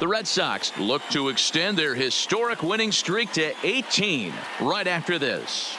The Red Sox look to extend their historic winning streak to 18 right after this.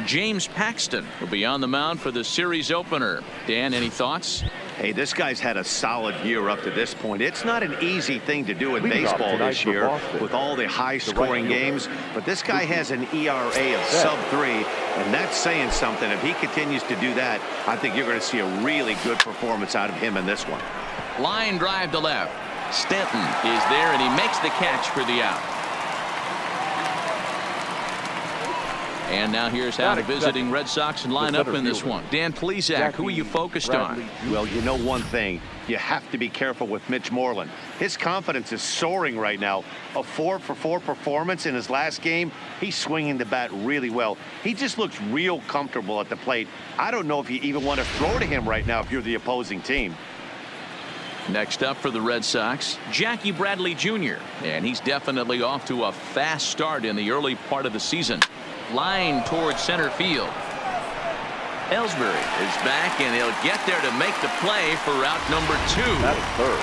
James Paxton will be on the mound for the series opener. Dan, any thoughts? Hey, this guy's had a solid year up to this point. It's not an easy thing to do in baseball this year with all the high-scoring games, but this guy has an ERA of sub-3, and that's saying something. If he continues to do that, I think you're going to see a really good performance out of him in this one. Line drive to left. Stanton is there, and he makes the catch for the out. And now here's how the visiting Red Sox line up in this one. Dan Plesac, who are you focused on? Well, you know one thing. You have to be careful with Mitch Moreland. His confidence is soaring right now. A 4-for-4 performance in his last game. He's swinging the bat really well. He just looks real comfortable at the plate. I don't know if you even want to throw to him right now if you're the opposing team. Next up for the Red Sox, Jackie Bradley Jr. And he's definitely off to a fast start in the early part of the season. Line towards center field. Ellsbury is back, and he'll get there to make the play for route number 2. That's third.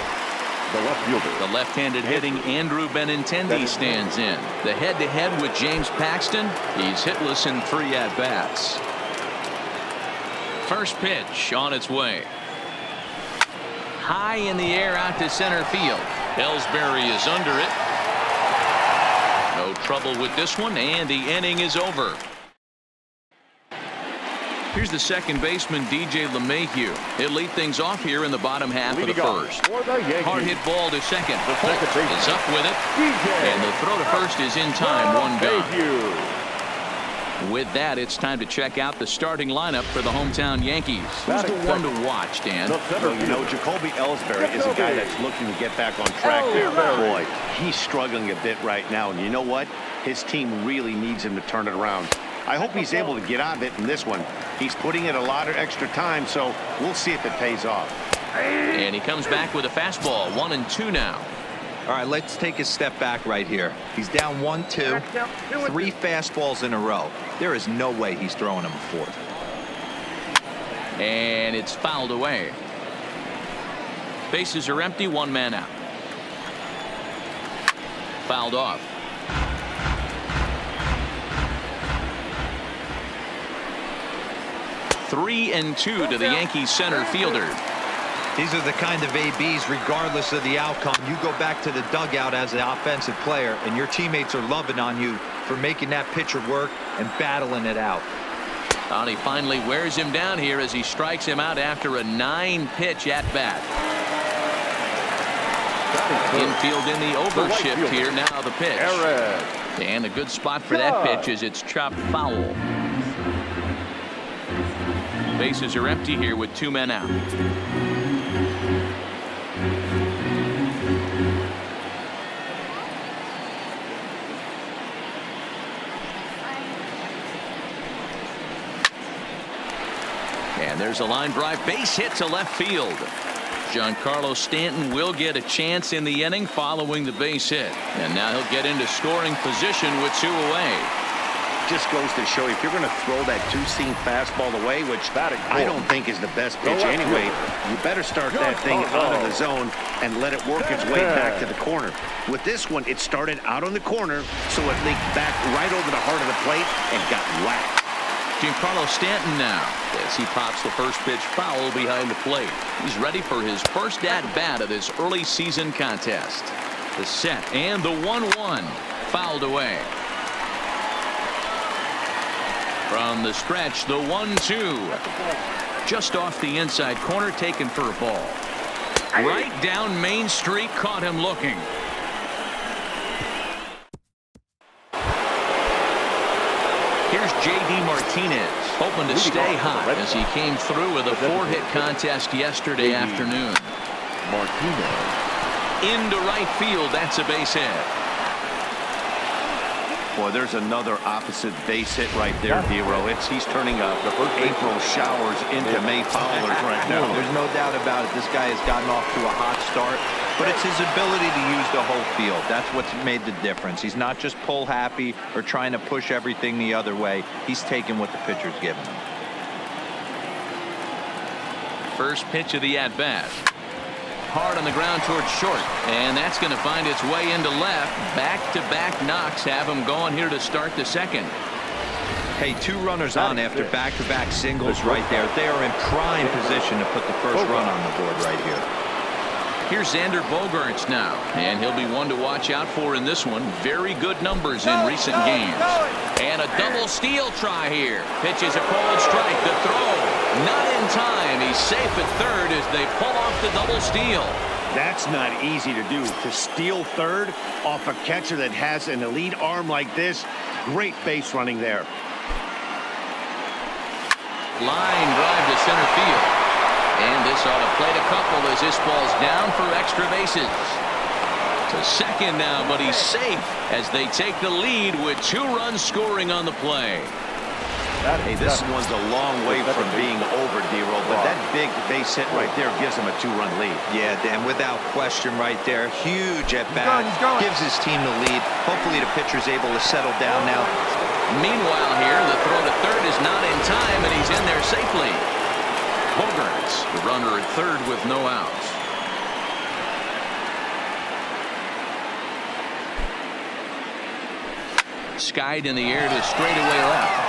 The left fielder. The left-handed hitting Andrew Benintendi stands in. The head-to-head with James Paxton. He's hitless in 3 at-bats. First pitch on its way. High in the air out to center field. Ellsbury is under it. No trouble with this one, and the inning is over. Here's the second baseman, DJ LeMahieu. He'll lead things off here in the bottom half of the first. Hard hit ball to second. Holt is up with it, and the throw to first is in time. 1 gone. With that, it's time to check out the starting lineup for the hometown Yankees. Who's the one to watch, Dan? Well, you know, Jacoby Ellsbury is a guy that's looking to get back on track there. Boy, he's struggling a bit right now, and you know what? His team really needs him to turn it around. I hope he's able to get out of it in this one. He's putting in a lot of extra time, so we'll see if it pays off. And he comes back with a fastball. 1-2 now. All right, let's take a step back right here. He's down 1-2, 3 fastballs in a row. There is no way he's throwing him a fourth. And it's fouled away. Bases are empty, 1 man out. Fouled off. Three and 2 to the Yankees center fielder. These are the kind of ABs, regardless of the outcome. You go back to the dugout as an offensive player, and your teammates are loving on you for making that pitcher work and battling it out. And he finally wears him down here as he strikes him out after a 9-pitch at-bat. Infield in the overshift here. Now the pitch. And a good spot for that pitch as it's chopped foul. Bases are empty here with 2 men out. And there's a line drive, base hit to left field. Giancarlo Stanton will get a chance in the inning following the base hit. And now he'll get into scoring position with 2 away. Just goes to show you, if you're going to throw that 2-seam fastball away, which I don't think is the best pitch anyway, you better start that thing out of the zone and let it work its way back to the corner. With this one, it started out on the corner, so it leaked back right over the heart of the plate and got whacked. Giancarlo Stanton now as he pops the first pitch foul behind the plate. He's ready for his first at-bat of this early season contest. The set and the 1-1 fouled away. From the stretch, the 1-2. Just off the inside corner, taken for a ball. Right down Main Street, caught him looking. Here's J.D. Martinez, hoping to stay hot as he came through with a 4-hit contest yesterday afternoon. Martinez. Into right field, that's a base hit. Boy, there's another opposite base hit right there, D-Row. He's turning April showers into May fowlers right now. There's no doubt about it. This guy has gotten off to a hot start, but it's his ability to use the whole field. That's what's made the difference. He's not just pull happy or trying to push everything the other way. He's taking what the pitcher's giving him. First pitch of the at-bat. Hard on the ground towards short, and that's going to find its way into left. Back-to-back knocks have him going here to start the second. Hey, 2 runners on after back-to-back singles right there. They are in prime position to put the first run on the board right here. Here's Xander Bogaerts now, and he'll be one to watch out for in this one. Very good numbers in recent games. And a double steal try here. Pitches a cold strike. The throw not in time. He's safe at third as they pull off the double steal. That's not easy to do. To steal third off a catcher that has an elite arm like this. Great base running there. Line drive to center field. And this ought to plate a couple as this ball's down for extra bases. To second now, but he's safe as they take the lead with 2 runs scoring on the play. Hey, this one's a long way from being over, D-Row, but that big base hit right there gives him a 2-run lead. Yeah, Dan, without question right there. Huge at bat. Gives his team the lead. Hopefully the pitcher's able to settle down now. Meanwhile here, the throw to third is not in time, and he's in there safely. Bogaerts, the runner at third with no outs. Skied in the air to straightaway left.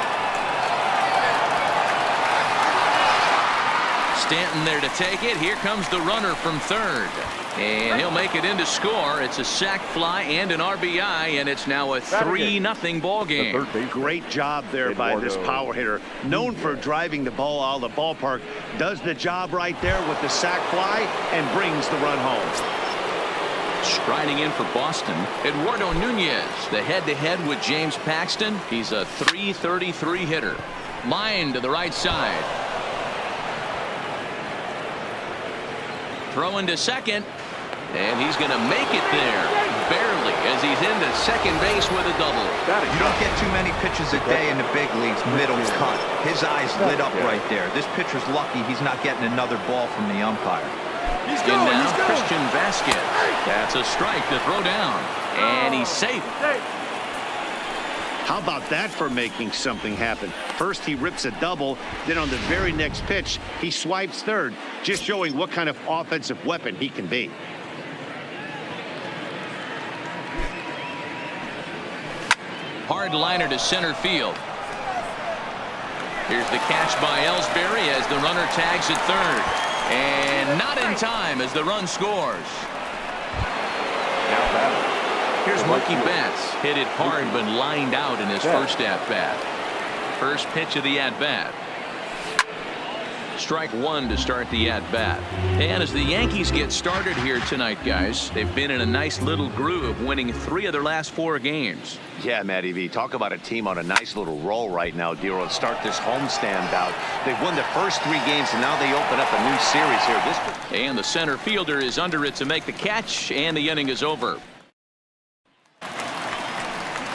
Stanton there to take it. Here comes the runner from third. And he'll make it in to score. It's a sac fly and an RBI, and it's now a 3-0 ball game. Great job there by this power hitter. Known for driving the ball out of the ballpark. Does the job right there with the sac fly and brings the run home. Striding in for Boston, Eduardo Nunez. The head-to-head with James Paxton. He's a .333 hitter. Line to the right side. Throwing to second, and he's going to make it there, barely, as he's into second base with a double. You don't get too many pitches a day in the big leagues, middle cut. His eyes lit up right there. This pitcher's lucky he's not getting another ball from the umpire. He's going now, Christian Vasquez. That's a strike to throw down, and he's safe. How about that for making something happen? First he rips a double, then on the very next pitch he swipes third, just showing what kind of offensive weapon he can be. Hard liner to center field. Here's the catch by Ellsbury as the runner tags at third, and not in time as the run scores. Now batting. Here's Mookie Betts. Hit it hard but lined out in his first at-bat. First pitch of the at-bat. Strike 1 to start the at-bat. And as the Yankees get started here tonight, guys, they've been in a nice little groove, winning 3 of their last 4 games. Yeah, Matty V, talk about a team on a nice little roll right now, D-Row. Start this homestand out. They've won the first 3 games, and now they open up a new series here. And the center fielder is under it to make the catch, and the inning is over.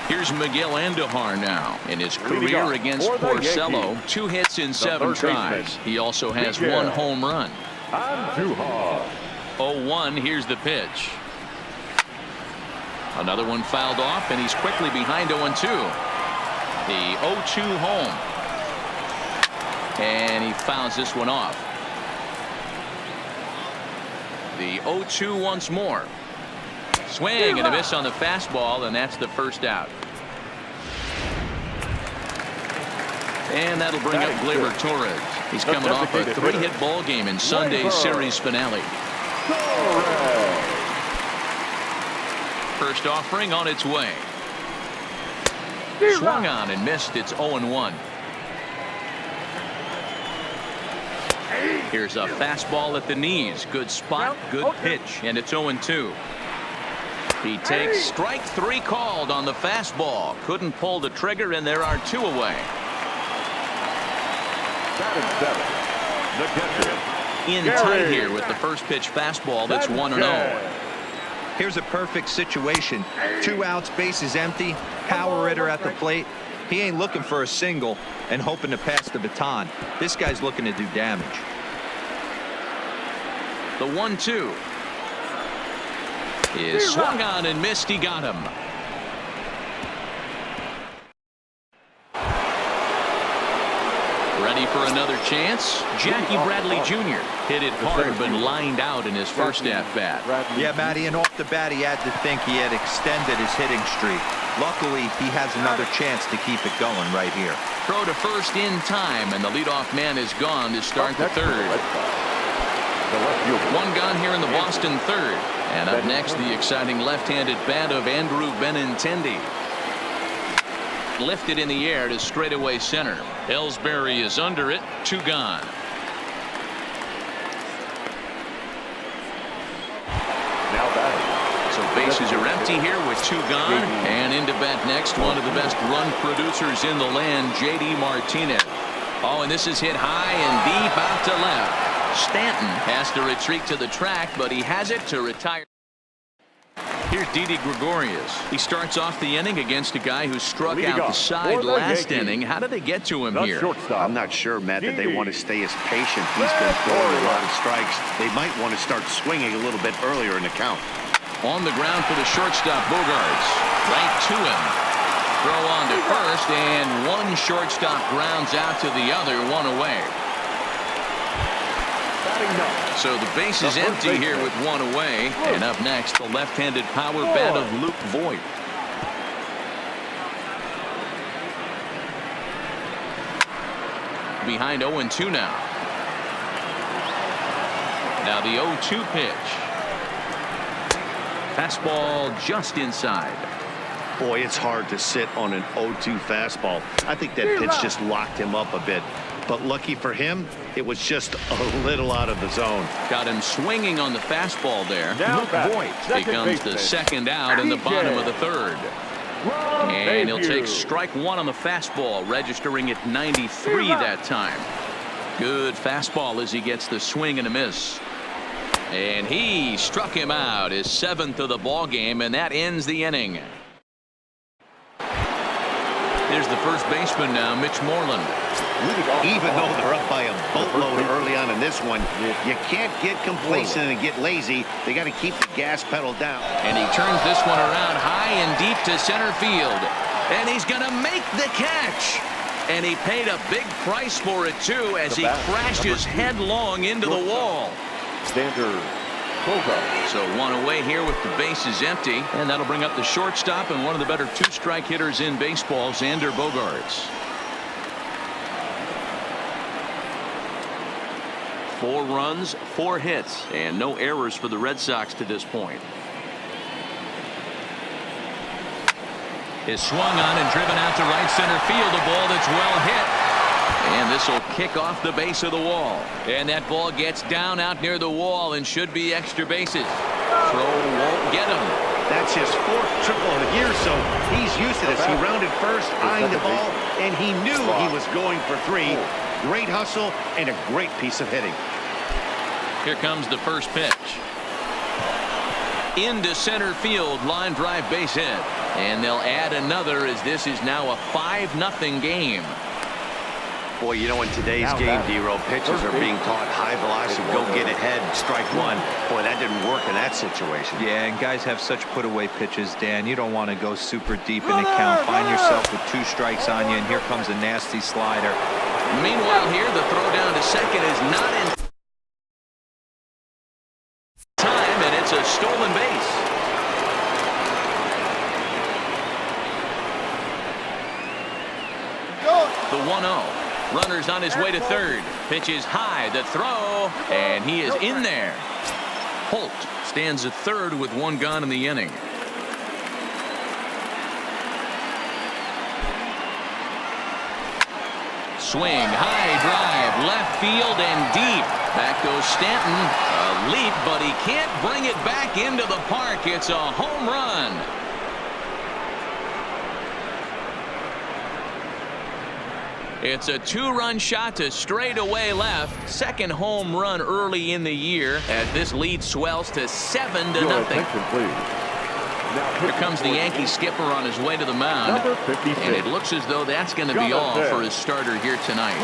Here's Miguel Andujar now in his career against Porcello. 2 hits in 7 tries. He also has 1 home run. 0-1. Here's the pitch. Another one fouled off, and he's quickly behind 0-2. The 0-2 home. And he fouls this one off. The 0-2 once more. Swing and a miss on the fastball, and that's the first out. And that'll bring up Gleyber Torres. He's coming off a 3-hit ball game in Sunday's series finale. First offering on its way. Swung on and missed. It's 0-1. Here's a fastball at the knees. Good spot, good pitch, and it's 0-2. He takes strike 3 called on the fastball. Couldn't pull the trigger, and there are 2 away. In tight here with the first pitch fastball that's 1-0. Here's a perfect situation. 2 outs, bases empty, power hitter at the plate. He ain't looking for a single and hoping to pass the baton. This guy's looking to do damage. The 1-2 is swung on and missed. He got him. Ready for another chance? Jackie Bradley Jr. hit it hard but lined out in his first at-bat. Yeah, Matty, and off the bat he had to think he had extended his hitting streak. Luckily, he has another chance to keep it going right here. Throw to first in time, and the leadoff man is gone to start the third. One gone here in the Boston third. And up next, the exciting left-handed bat of Andrew Benintendi. Lifted in the air to straightaway center. Ellsbury is under it. 2 gone. Now batting. So bases are empty here with 2 gone. And into bat next, one of the best run producers in the land, J.D. Martinez. Oh, and this is hit high and deep out to left. Stanton has to retreat to the track, but he has it to retire. Here's Didi Gregorius. He starts off the inning against a guy who struck out the side last inning. How did they get to him here? I'm not sure, Matt, that they want to stay as patient. He's been throwing a lot of strikes. They might want to start swinging a little bit earlier in the count. On the ground for the shortstop, Bogarts. Right to him. Throw on to first, and one shortstop grounds out to the other, 1 away. So the base is empty here with 1 away. And up next, the left-handed power bat of Luke Voigt. Behind 0-2 now. Now the 0-2 pitch. Fastball just inside. Boy, it's hard to sit on an 0-2 fastball. I think that pitch just locked him up a bit. But lucky for him, it was just a little out of the zone. Got him swinging on the fastball there. Luke Voigt becomes the second out in the bottom of the third. And he'll take strike 1 on the fastball, registering at 93 that time. Good fastball as he gets the swing and a miss. And he struck him out, his 7th of the ball game, and that ends the inning. Here's the first baseman now, Mitch Moreland. Even though they're up by a boatload early on in this one, you can't get complacent and get lazy. They got to keep the gas pedal down. And he turns this one around high and deep to center field. And he's going to make the catch. And he paid a big price for it, too, as he crashes headlong into the wall. So 1 away here with the bases empty. And that'll bring up the shortstop and one of the better 2-strike hitters in baseball, Xander Bogaerts. 4 runs, 4 hits, and no errors for the Red Sox to this point. Is swung on and driven out to right center field. A ball that's well hit. And this will kick off the base of the wall. And that ball gets down out near the wall and should be extra bases. Throw won't get him. That's his 4th triple of the year, so he's used to this. He rounded first, eyeing the ball, and he knew he was going for 3. Great hustle and a great piece of hitting. Here comes the first pitch. Into center field, line drive base hit. And they'll add another as this is now a 5-0 game. Boy, you know, in today's game, D-Row, pitchers are being taught high velocity, go get ahead, strike 1. Boy, that didn't work in that situation. Yeah, and guys have such put-away pitches, Dan. You don't want to go super deep in the count. Find yourself with 2 strikes on you, and here comes a nasty slider. Meanwhile, here, the throw down to second is not in time, and it's a stolen base. The 1-0. Runner's on his way to third. Pitch is high. The throw. And he is in there. Holt stands at third with 1 gone in the inning. Swing. High drive. Left field and deep. Back goes Stanton. A leap, but he can't bring it back into the park. It's a home run. It's a 2-run shot to straightaway left. Second home run early in the year as this lead swells to 7-0. Here comes the Yankee skipper on his way to the mound. And it looks as though that's going to be all for his starter here tonight.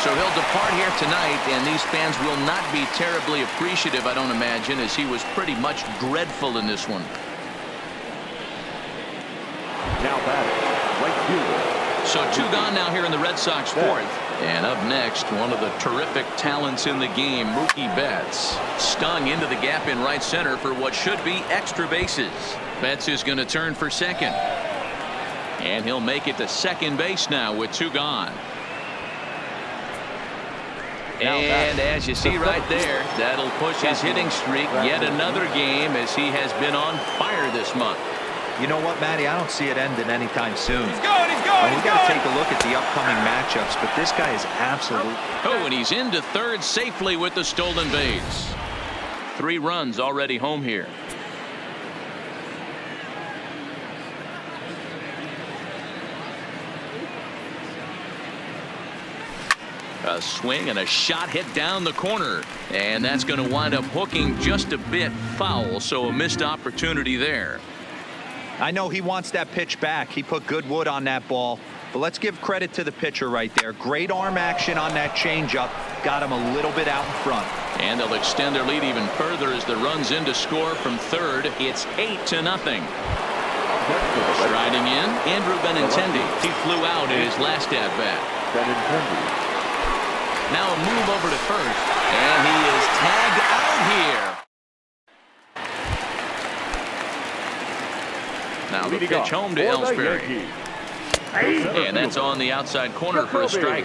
So he'll depart here tonight, and these fans will not be terribly appreciative, I don't imagine, as he was pretty much dreadful in this one. Now batting, right fielder. So 2 gone now here in the Red Sox fourth. And up next, one of the terrific talents in the game, Mookie Betts, stung into the gap in right center for what should be extra bases. Betts is going to turn for second. And he'll make it to second base now with 2 gone. And as you see right there, that'll push his hitting streak yet another game as he has been on fire this month. You know what, Matty? I don't see it ending anytime soon. He's going. We got to take a look at the upcoming matchups, but this guy is absolute. Oh, and he's into third safely with the stolen base. 3 runs already home here. A swing and a shot hit down the corner, and that's going to wind up hooking just a bit foul, so a missed opportunity there. I know he wants that pitch back. He put good wood on that ball, but let's give credit to the pitcher right there. Great arm action on that changeup. Got him a little bit out in front. And they'll extend their lead even further as the runs in to score from third. It's 8-0. Striding in, Andrew Benintendi. He flew out in his last at-bat. Now a move over to first, and he is tagged out here. Now the pitch home to Ellsbury. And that's on the outside corner for a strike.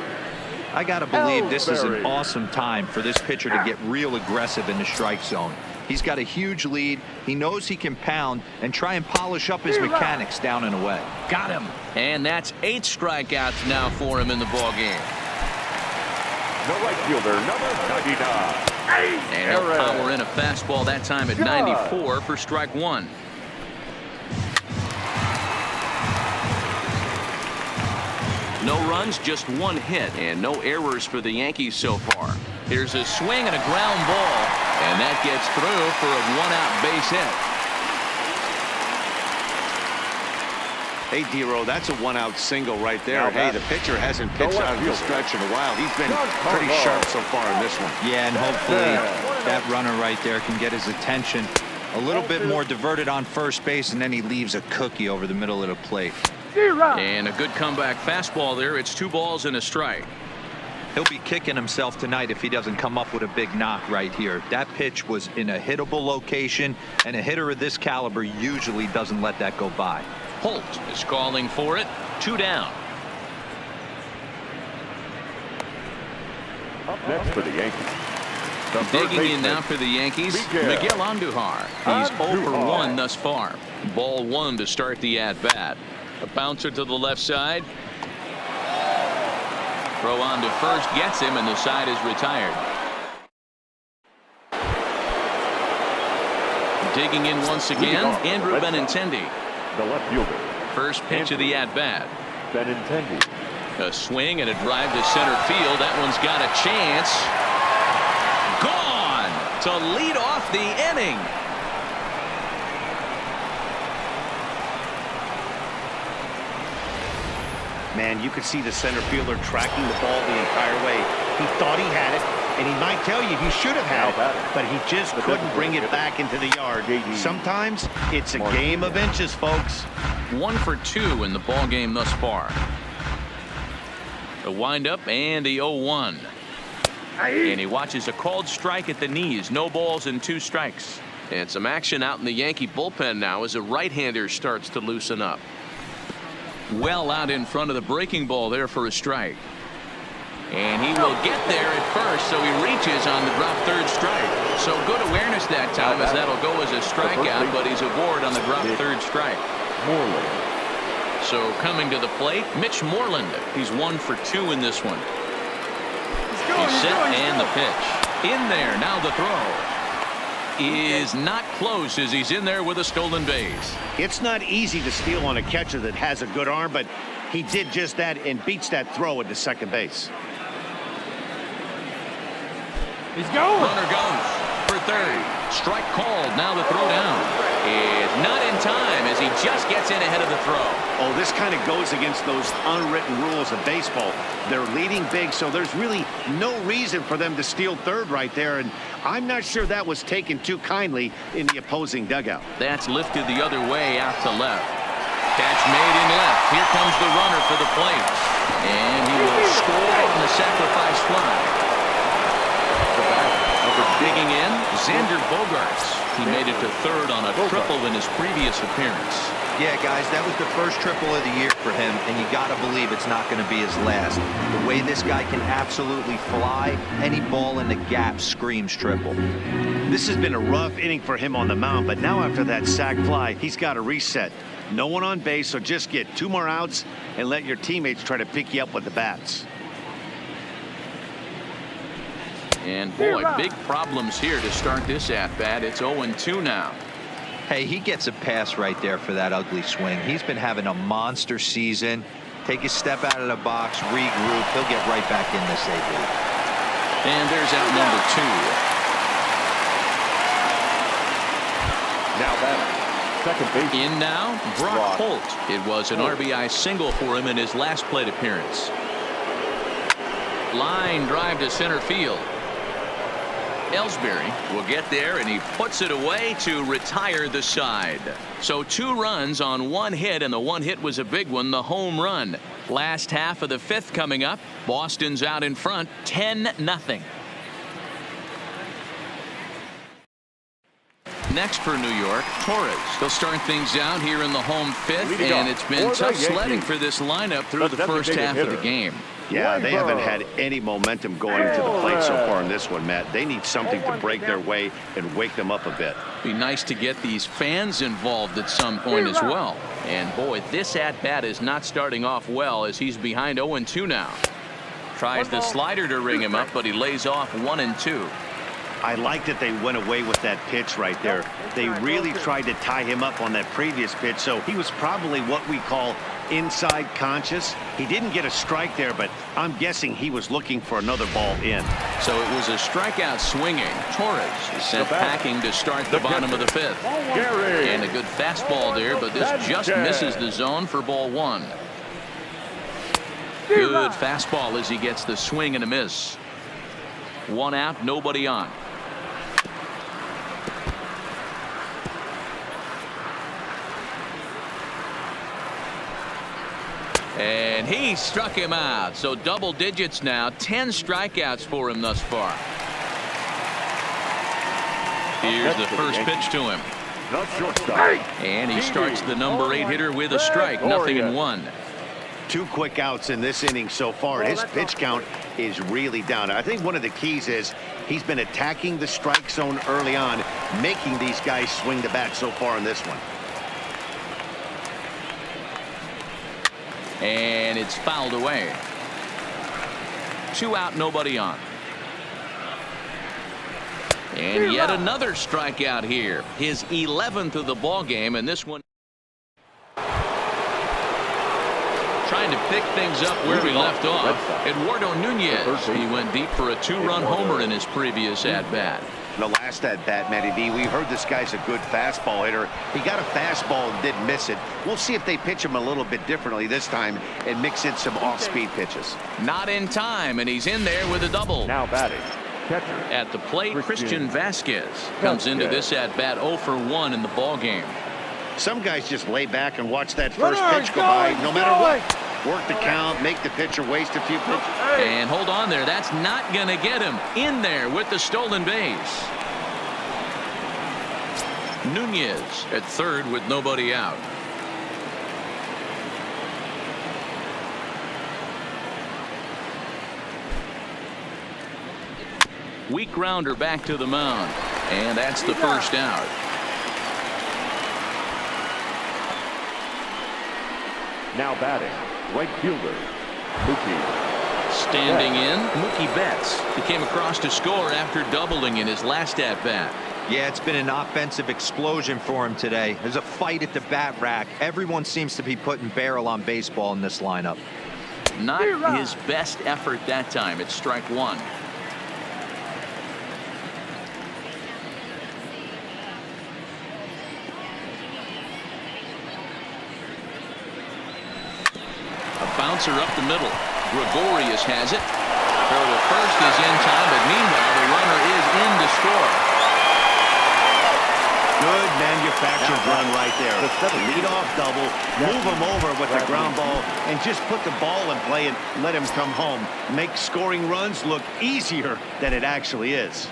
I got to believe this is an awesome time for this pitcher to get real aggressive in the strike zone. He's got a huge lead. He knows he can pound and try and polish up his mechanics down and away. Got him. And that's 8 strikeouts now for him in the ballgame. The right fielder, number 99. And he'll power in a fastball that time at 94 for strike 1. No runs, just 1 hit, and no errors for the Yankees so far. Here's a swing and a ground ball, and that gets through for a 1-out base hit. Hey, D-Row, that's a 1-out single right there. Hey, the pitcher hasn't pitched out of the stretch in a while. He's been pretty sharp so far in this one. Yeah, and hopefully that runner right there can get his attention. A little bit more diverted on first base, and then he leaves a cookie over the middle of the plate. And a good comeback fastball there. It's 2 balls and a strike. He'll be kicking himself tonight if he doesn't come up with a big knock right here. That pitch was in a hittable location, and a hitter of this caliber usually doesn't let that go by. Holt is calling for it. 2 down. Up next for the Yankees. Digging in now for the Yankees, Miguel Andujar. He's 0 for 1 thus far. Ball 1 to start the at-bat. A bouncer to the left side. Throw on to first gets him, and the side is retired. Digging in once again, Andrew Benintendi. The left fielder. First pitch of the at-bat. Benintendi. A swing and a drive to center field. That one's got a chance. Gone to lead off the inning. Man, you could see the center fielder tracking the ball the entire way. He thought he had it, and he might tell you he should have had it, but he just couldn't bring it back into the yard. Sometimes it's a game of inches, folks. 1 for 2 in the ball game thus far. The windup and the 0-1. And he watches a called strike at the knees. No balls and 2 strikes. And some action out in the Yankee bullpen now as a right-hander starts to loosen up. Well out in front of the breaking ball there for a strike. And he will get there at first, so he reaches on the drop third strike. So good awareness that time, as that'll go as a strikeout, but he's aboard on the drop third strike. So coming to the plate, Mitch Moreland. He's 1 for 2 in this one. He's set and the pitch. In there, now the throw. Is not close as he's in there with a stolen base. It's not easy to steal on a catcher that has a good arm, but He did just that and beats that throw into second base. He's going. Runner goes for third. Strike called. Now the throw down. It's not in time as he just gets in ahead of the throw. Oh, this kind of goes against those unwritten rules of baseball. They're leading big, so there's really no reason for them to steal third right there, and I'm not sure that was taken too kindly in the opposing dugout. That's lifted the other way out to left. Catch made in left. Here comes the runner for the plate. And he will score on the sacrifice fly. Digging in, Xander Bogaerts. He made it to third on a triple in his previous appearance. Yeah, guys, that was the first triple of the year for him, and you got to believe it's not going to be his last. The way this guy can absolutely fly, any ball in the gap screams triple. This has been a rough inning for him on the mound, but now after that sac fly, he's got to reset. No one on base, so just get 2 more outs and let your teammates try to pick you up with the bats. And boy, big problems here to start this at-bat. It's 0-2 now. Hey, he gets a pass right there for that ugly swing. He's been having a monster season. Take a step out of the box, regroup. He'll get right back in this AB. And there's out number 2. Now batting, second base. In now, Brock Holt. It was an RBI single for him in his last plate appearance. Line drive to center field. Ellsbury will get there, and he puts it away to retire the side. So 2 runs on 1 hit, and the 1 hit was a big one, the home run. Last half of the 5th coming up. Boston's out in front, 10-0. Next for New York, Torres. He'll start things out here in the home 5th, and it's been tough sledding for this lineup through the first half of the game. Yeah, they haven't had any momentum going to the plate so far in this one, Matt. They need something to break their way and wake them up a bit. Be nice to get these fans involved at some point as well. And boy, this at-bat is not starting off well as he's behind 0-2 now. Tries the slider to ring him up, but he lays off 1-2. I like that they went away with that pitch right there. They really tried to tie him up on that previous pitch, so he was probably what we call inside conscious. He didn't get a strike there, but I'm guessing he was looking for another ball in. So it was a strikeout swinging. Torres is sent packing to start the bottom of the 5th. And a good fastball there, but this just misses the zone for ball 1. Good fastball as he gets the swing and a miss. 1 out, nobody on. And he struck him out. So double digits now. 10 strikeouts for him thus far. Here's the first pitch to him. And he starts the number 8 hitter with a strike. 0-1. 2 quick outs in this inning so far. His pitch count is really down. I think one of the keys is he's been attacking the strike zone early on, making these guys swing the bat so far in this one. And it's fouled away. 2 out, nobody on. And yet another strikeout here. His 11th of the ball game, and this one trying to pick things up where we left off. Eduardo Nunez. He went deep for a 2-run homer in his previous at-bat. The last at-bat, Matty B, we heard this guy's a good fastball hitter. He got a fastball and didn't miss it. We'll see if they pitch him a little bit differently this time and mix in some off-speed pitches. Not in time, and he's in there with a double. Now batting, catcher. At the plate, Christian Vasquez comes into this at-bat 0 for 1 in the ball game. Some guys just lay back and watch that first pitch go by no matter what. Work the count, make the pitcher waste a few pitches. And hold on there. That's not going to get him in there with the stolen base. Nunez at third with nobody out. Weak grounder back to the mound. And that's the first out. Now batting, right fielder, Mookie. Standing in, Mookie Betts. He came across to score after doubling in his last at-bat. Yeah, it's been an offensive explosion for him today. There's a fight at the bat rack. Everyone seems to be putting barrel on baseball in this lineup. Not his best effort that time. It's strike one. A bouncer up the middle. Gregorius has it. Throw to first is in time, but meanwhile the runner is in to score. Good manufactured run right there. Lead-off double, move him over with the ground ball, and just put the ball in play and let him come home. Make scoring runs look easier than it actually is.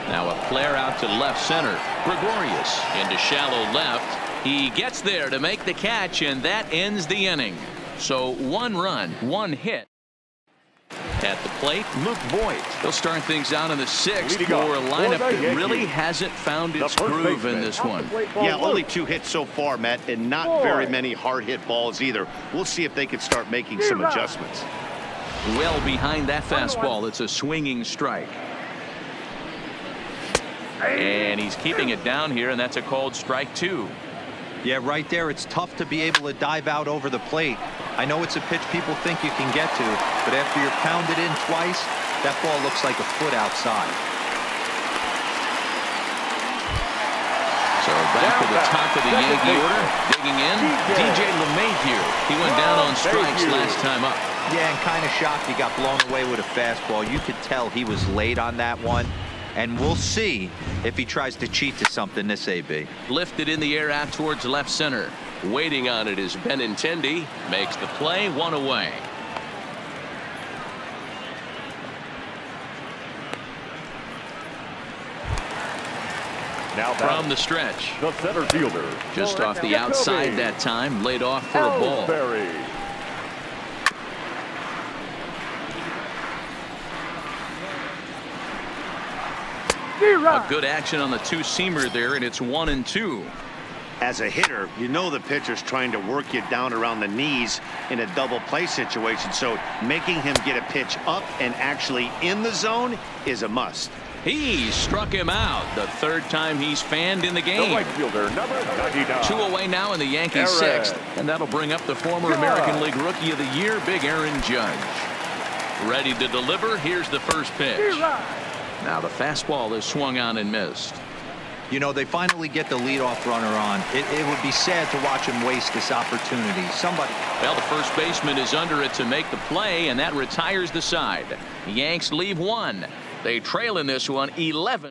Now a flare out to left center. Gregorius into shallow left. He gets there to make the catch, and that ends the inning. So 1 run, 1 hit. At the plate, Luke Voigt. They'll start things out in the 6th for a lineup that really hasn't found its groove in this one. Yeah, only 2 hits so far, Matt, and not very many hard hit balls either. We'll see if they can start making some adjustments. Well behind that fastball, it's a swinging strike. And he's keeping it down here, and that's a called strike 2. Yeah, right there, it's tough to be able to dive out over the plate. I know it's a pitch people think you can get to, but after you're pounded in twice, that ball looks like a foot outside. So back to the top of the Yankee order, digging in, DJ LeMahieu. He went down on strikes last time up. Yeah, and kind of shocked he got blown away with a fastball. You could tell he was late on that one. And we'll see if he tries to cheat to something this AB. Lifted in the air out towards left center. Waiting on it is Benintendi. Makes the play, 1 away. Now from the stretch. The center fielder. Just off the outside that time. Laid off for a ball. A good action on the 2-seamer there, and it's 1-2. As a hitter, you know the pitcher's trying to work you down around the knees in a double play situation, so making him get a pitch up and actually in the zone is a must. He struck him out the 3rd time he's fanned in the game. The right fielder, number 99. 2 away now in the Yankees 6th, and that'll bring up the former American League Rookie of the Year, Big Aaron Judge. Ready to deliver. Here's the first pitch. Now the fastball is swung on and missed. You know, they finally get the leadoff runner on. It would be sad to watch him waste this opportunity. Well, the first baseman is under it to make the play, and that retires the side. The Yanks leave 1. They trail in this one 11.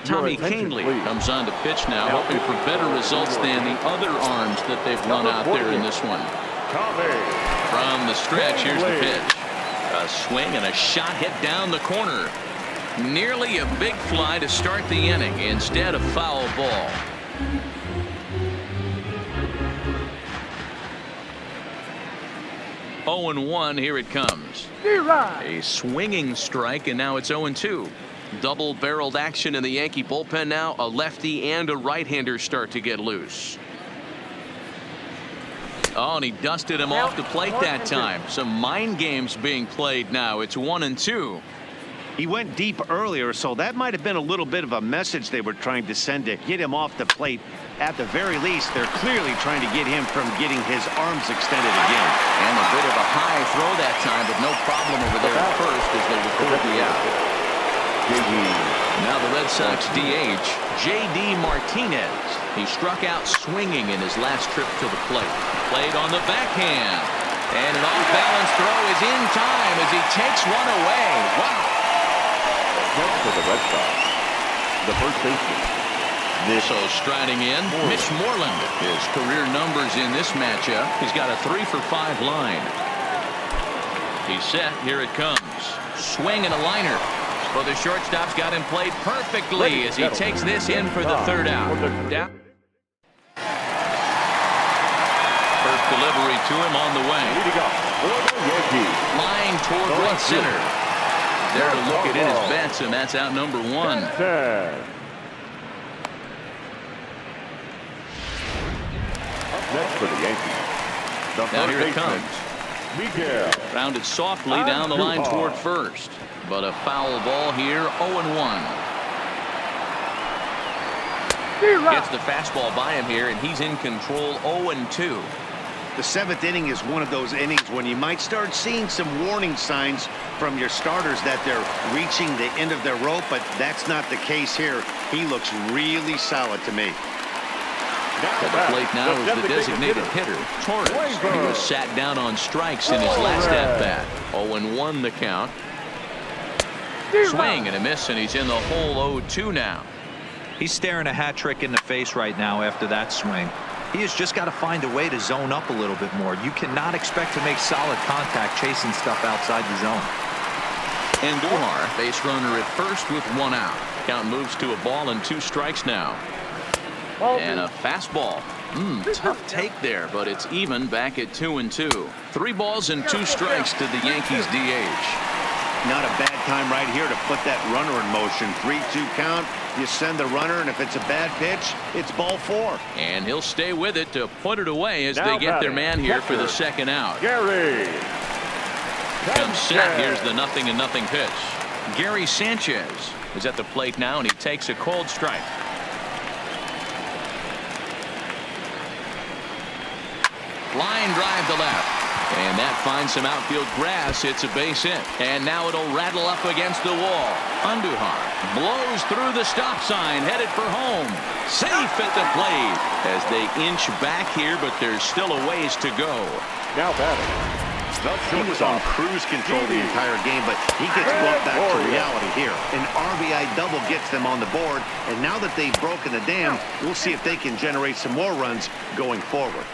Tommy Kahnle comes on to pitch now, hoping for better results than the other arms that they've run out there in this one. From the stretch, here's the pitch. A swing and a shot hit down the corner. Nearly a big fly to start the inning instead of foul ball. Oh, 0-1, here it comes. A swinging strike, and now it's 0-2. Double-barreled action in the Yankee bullpen now. A lefty and a right-hander start to get loose. Oh, and he dusted him off the plate that time. Some mind games being played now. It's 1-2. He went deep earlier, so that might have been a little bit of a message they were trying to send to get him off the plate. At the very least, they're clearly trying to get him from getting his arms extended again. And a bit of a high throw that time, but no problem over there at first as they record the out. Now the Red Sox DH, J.D. Martinez. He struck out swinging in his last trip to the plate. Played on the backhand. And an off-balance throw is in time as he takes one away. Wow. For the Red Sox, the first baseman. So striding in, Mitch Moreland. His career numbers in this matchup. He's got a 3-for-5 line. He's set. Here it comes. Swing and a liner. Well, the shortstop's got him played perfectly as he takes this in for the 3rd out. First delivery to him on the way. Line toward right center. There to look at it is Betts, and that's out number 1. Next for the Yankees. Now here it comes. Rounded softly down the line toward first. But a foul ball here, 0-1. Gets the fastball by him here, and he's in control, 0-2. The seventh inning is one of those innings when you might start seeing some warning signs from your starters that they're reaching the end of their rope, but that's not the case here. He looks really solid to me. At the plate now is the designated hitter, Torres. He was sat down on strikes in his last at-bat. 0-1 the count. Swing and a miss, and he's in the hole, 0-2 now. He's staring a hat trick in the face right now after that swing. He has just got to find a way to zone up a little bit more. You cannot expect to make solid contact chasing stuff outside the zone. Andujar, base runner at first with 1 out. Count moves to a ball and 2 strikes now. And a fastball. Tough take there, but it's even back at 2-2. 3 balls and 2 strikes to the Yankees DH. Not a bad time right here to put that runner in motion. 3-2 count. You send the runner, and if it's a bad pitch, it's ball 4. And he'll stay with it to put it away as they get their man here for the second out. Gary Comes set. Here's the 0-0 pitch. Gary Sanchez is at the plate now, and he takes a cold strike. Line drive to left. And that finds some outfield grass. It's a base hit. And now it'll rattle up against the wall. Andujar blows through the stop sign, headed for home. Safe at the plate as they inch back here, but there's still a ways to go. now batting. He was on cruise control the entire game, but he gets brought back to reality here. An RBI double gets them on the board, and now that they've broken the dam, we'll see if they can generate some more runs going forward.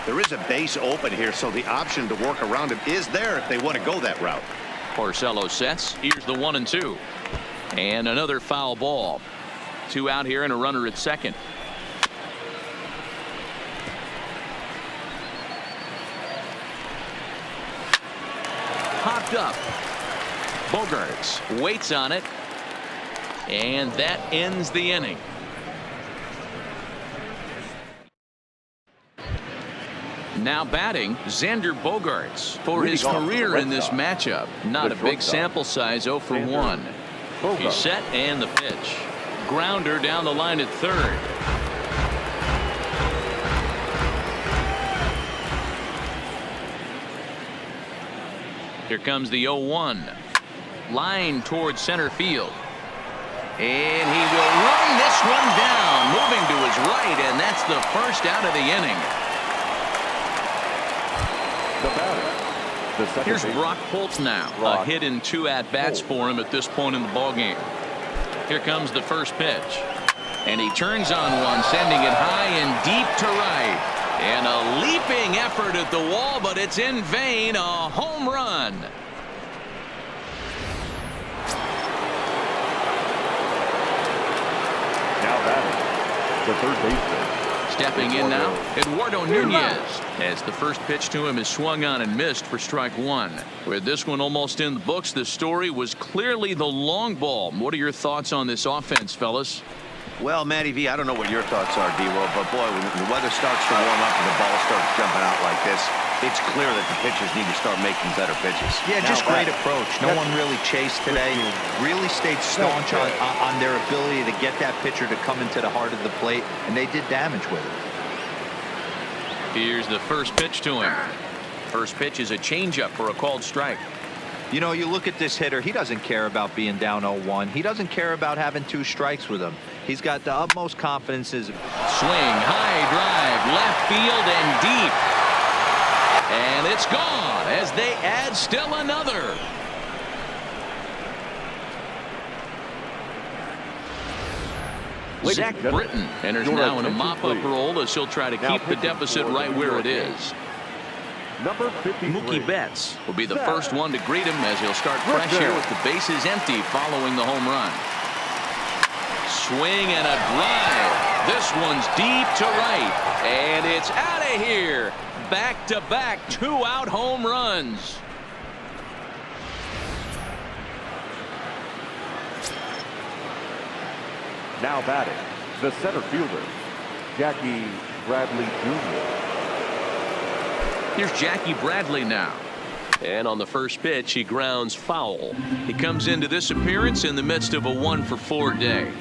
There is a base open here, so the option to work around it is there if they want to go that route. Porcello sets. Here's the 1-2. And another foul ball. 2 out here and a runner at second. Popped up. Bogaerts waits on it. And that ends the inning. Now batting, Xander Bogaerts for his career in this matchup. Not a big sample size, 0 for 1. He's set and the pitch. Grounder down the line at third. Here comes the 0-1. Line towards center field. And he will run this one down, moving to his right, and that's the first out of the inning. Here's Brock Holt now. A hit in 2 at-bats for him at this point in the ballgame. Here comes the first pitch. And he turns on one, sending it high and deep to right. And a leaping effort at the wall, but it's in vain. A home run. Now batting, the third baseman. Stepping in now, Eduardo Nunez, as the first pitch to him is swung on and missed for strike 1. With this one almost in the books, the story was clearly the long ball. What are your thoughts on this offense, fellas? Well, Matty V, I don't know what your thoughts are, D-World, but boy, when the weather starts to warm up and the ball starts jumping out like this, it's clear that the pitchers need to start making better pitches. Yeah, just great approach. No one really chased today. Really stayed staunch on their ability to get that pitcher to come into the heart of the plate, and they did damage with it. Here's the first pitch to him. First pitch is a changeup for a called strike. You know, you look at this hitter, he doesn't care about being down 0-1. He doesn't care about having 2 strikes with him. He's got the utmost confidence. Swing, high drive, left field and deep. And it's gone as they add still another. Zach Britton enters now in a mop-up role as he'll try to keep the deficit right where it is. Number 53. Mookie Betts will be the first one to greet him as he'll start fresh here with the bases empty following the home run. Swing and a drive. This one's deep to right. And it's out of here. Back-to-back 2-out home runs. Now batting, the center fielder, Jackie Bradley Jr. Here's Jackie Bradley now. And on the first pitch, he grounds foul. He comes into this appearance in the midst of a 1-for-4 day.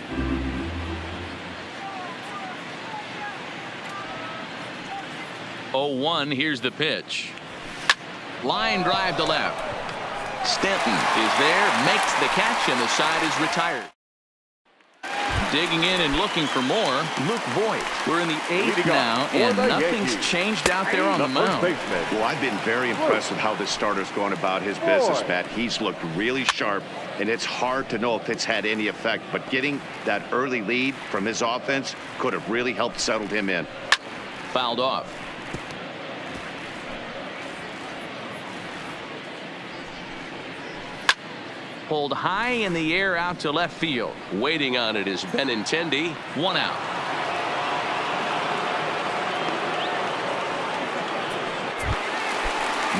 Oh, 1, here's the pitch. Line drive to left. Stanton is there, makes the catch, and the side is retired. Digging in and looking for more, Luke Voigt. We're in the 8th now, and nothing's changed out there on the mound. Well, I've been very impressed with how this starter's going about his business, Matt. He's looked really sharp, and it's hard to know if it's had any effect, but getting that early lead from his offense could have really helped settle him in. Fouled off. Pulled high in the air out to left field. Waiting on it is Benintendi. 1 out.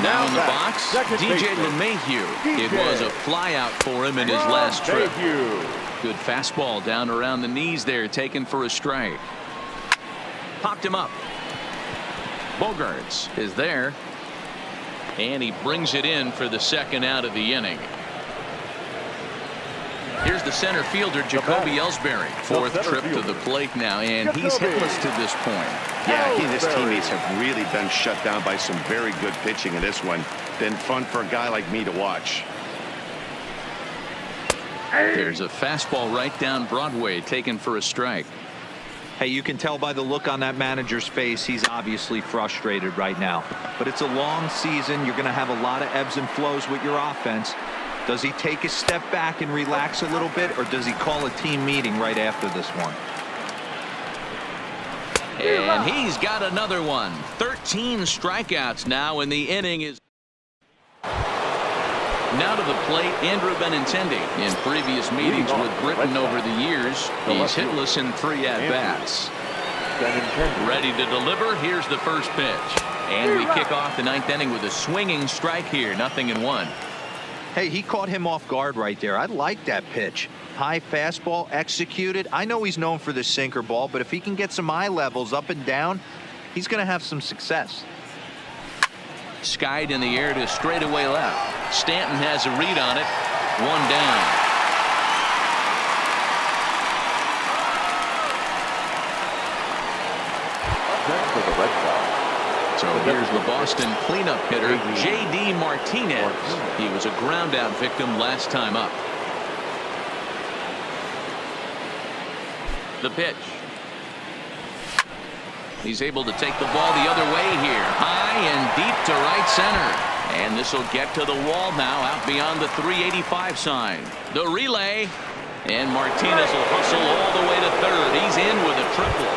Now in the box, DJ LeMahieu. It was a fly out for him in his last trip. Good fastball down around the knees there, taken for a strike. Popped him up. Bogaerts is there, and he brings it in for the 2nd out of the inning. Here's the center fielder, Jacoby Ellsbury. 4th trip to the plate now, and he's hitless to this point. Yeah, he and his teammates have really been shut down by some very good pitching in this one. Been fun for a guy like me to watch. There's a fastball right down Broadway, taken for a strike. Hey, you can tell by the look on that manager's face, he's obviously frustrated right now. But it's a long season. You're going to have a lot of ebbs and flows with your offense. Does he take a step back and relax a little bit, or does he call a team meeting right after this one? And he's got another one. 13 strikeouts now, and the inning is. Now to the plate, Andrew Benintendi. In previous meetings with Britton over the years, he's hitless in 3 at-bats. Ready to deliver. Here's the first pitch. And we kick off the 9th inning with a swinging strike here. 0-1. Hey, he caught him off guard right there. I like that pitch. High fastball executed. I know he's known for the sinker ball, but if he can get some eye levels up and down, he's going to have some success. Skied in the air to straightaway left. Stanton has a read on it. 1 down. Next for the Red Sox. So here's the Boston cleanup hitter, J.D. Martinez. He was a ground-out victim last time up. The pitch. He's able to take the ball the other way here. High and deep to right center. And this will get to the wall now, out beyond the 385 sign. The relay. And Martinez will hustle all the way to third. He's in with a triple.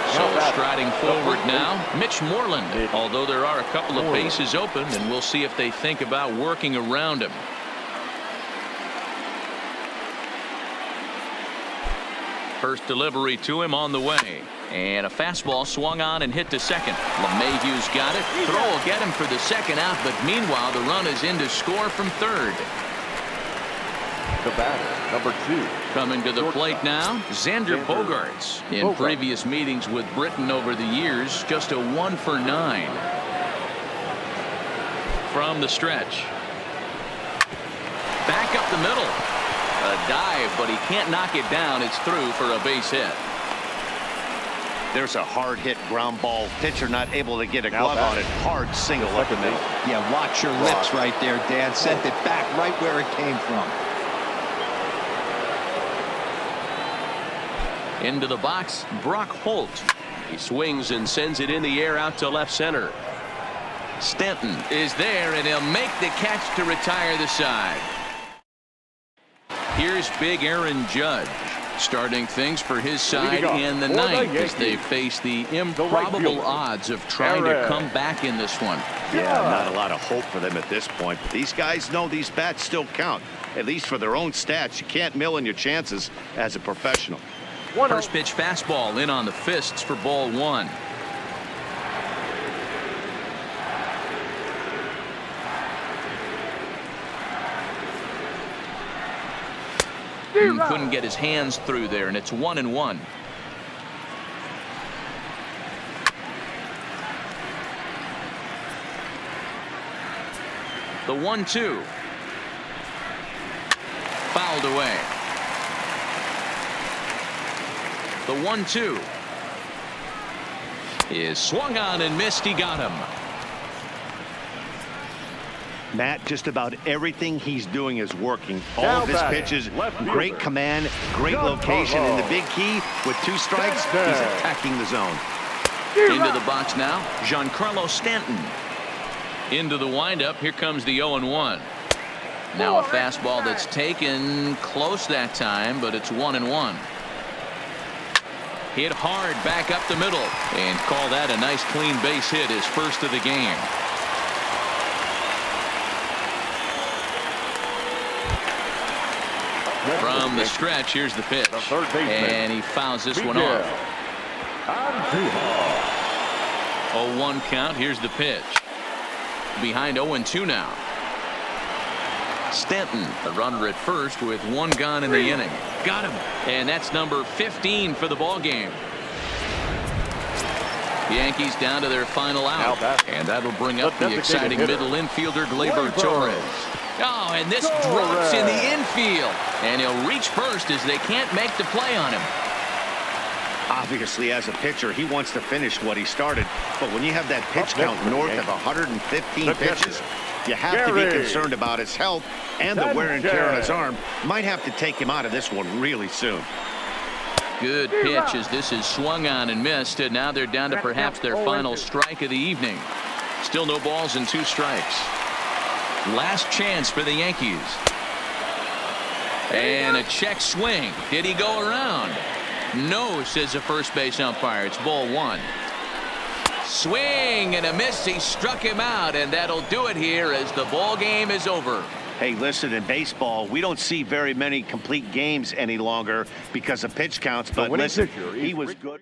So striding forward now, Mitch Moreland. Although there are a couple of bases open, and we'll see if they think about working around him. First delivery to him on the way. And a fastball swung on and hit to second. LeMahieu's got it. Throw will get him for the 2nd out, but meanwhile the run is in to score from third. The batter, number 2. Coming to the plate now, Xander Bogaerts. In previous meetings with Britton over the years, just a 1-for-9. From the stretch. Back up the middle. A dive, but he can't knock it down. It's through for a base hit. There's a hard hit ground ball. Pitcher not able to get a glove on it. Hard single up the middle. Yeah, watch your lips right there, Dan. Sent it back right where it came from. Into the box, Brock Holt. He swings and sends it in the air out to left center. Stanton is there, and he'll make the catch to retire the side. Here's big Aaron Judge, starting things for his side in the 9th as they face the improbable odds of trying to come back in this one. Yeah, not a lot of hope for them at this point. But these guys know these bats still count, at least for their own stats. You can't mill in your chances as a professional. First pitch fastball in on the fists for ball 1. Couldn't get his hands through there, and it's 1-1. The 1-2. Fouled away. The 1-2 is swung on and missed. He got him. Matt, just about everything he's doing is working. All Now of his batting, pitches, left great fielder. command, great location, and the big key, with 2 strikes, he's attacking the zone. Into the box now, Giancarlo Stanton. Into the windup, here comes the 0-1. Now a fastball that's taken close that time, but it's 1-1. Hit hard back up the middle, and call that a nice clean base hit, his first of the game. From the stretch, here's the pitch. The third baseman. And he fouls this one Miguel. off. 0-1 count. Here's the pitch. Behind 0-2 now. Stanton, the runner at first with 1 gone in the inning. Got him. And that's number 15 for the ball game. Yankees down to their final out. And that'll bring up the exciting middle infielder, Gleyber Torres. Oh, and this drops in the infield. And he'll reach first as they can't make the play on him. Obviously, as a pitcher, he wants to finish what he started. But when you have that pitch count north of 115 pitches, you have to be concerned about his health and the wear and tear on his arm. Might have to take him out of this one really soon. Good pitch as this is swung on and missed. And now they're down to perhaps their final strike of the evening. Still no balls and 2 strikes. Last chance for the Yankees. And a check swing. Did he go around? No, says the first base umpire. It's ball 1. Swing and a miss. He struck him out, and that'll do it here as the ball game is over. Hey, listen, in baseball, we don't see very many complete games any longer because of pitch counts. But listen, he was good.